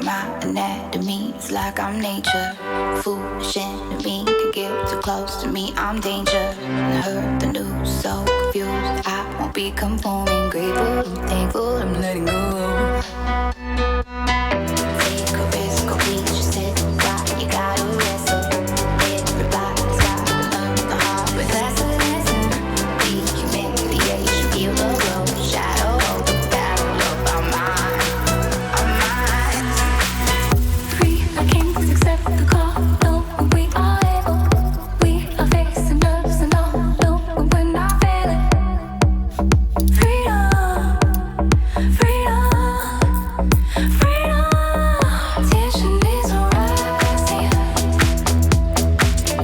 my anatomy. It's like I'm nature. Foolish enemy can get too close to me. I'm danger. I heard the news, so confused. I won't be conforming. Grateful, I'm thankful, I'm letting go. Take a risk, go be just sit. Why you gotta wrestle? Everybody's gotta learn the hard way. That's a lesson. Be humiliation, feel the road. Shadow of the barrel of our mind. Our minds. Free like kings, accept the call. Know when we are able. We are facing ups and downs. Know when we're not failing. Freedom, freedom, freedom. Tension is rising.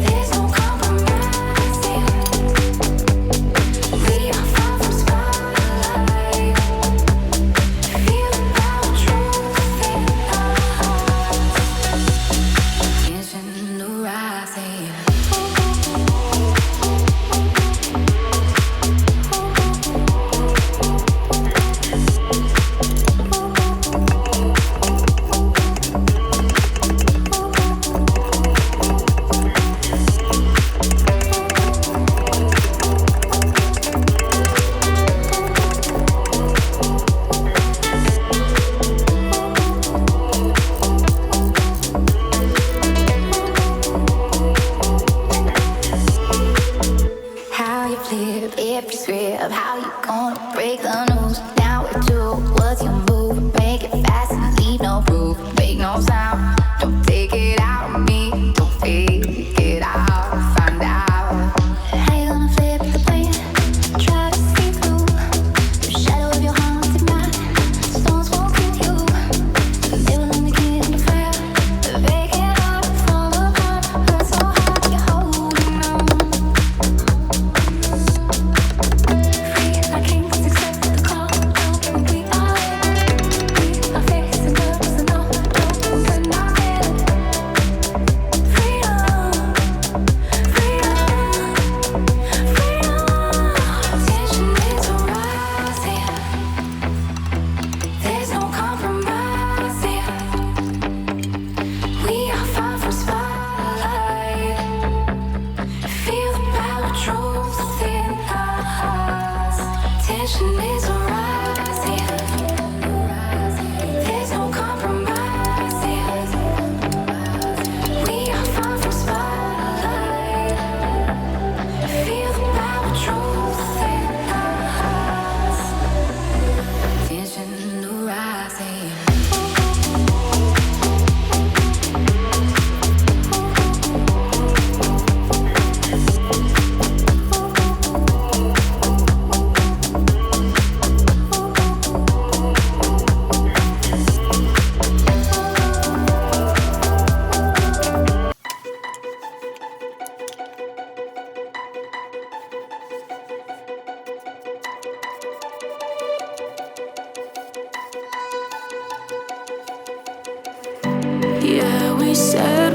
There's no compromise here. We are far from spotlight. Feel the power, truth in us. Tension rising. How you flip every script, how you gonna break the news? Now we're two, what's your move? Make it fast and leave no proof. Make no sound, don't take it out on me. Don't fake it out, find out. How you gonna flip the plan? Try to see through the shadow of your haunted mind. Stones won't kill you, they will only kill the fire. Vacant heart, fall apart, hurt so hard you're holding on. Free like kings, accept the call. Know when we are able. We are facing ups and downs. Know when we're not failing. Freedom, freedom, freedom. Tension is rising. There's no compromise here. We are far from spotlight. Feel the power, truth in us. Tension is rising. There's no compromise here. We are far from spotlight. Feel the power, truth in us. Tension rising. Yeah, we said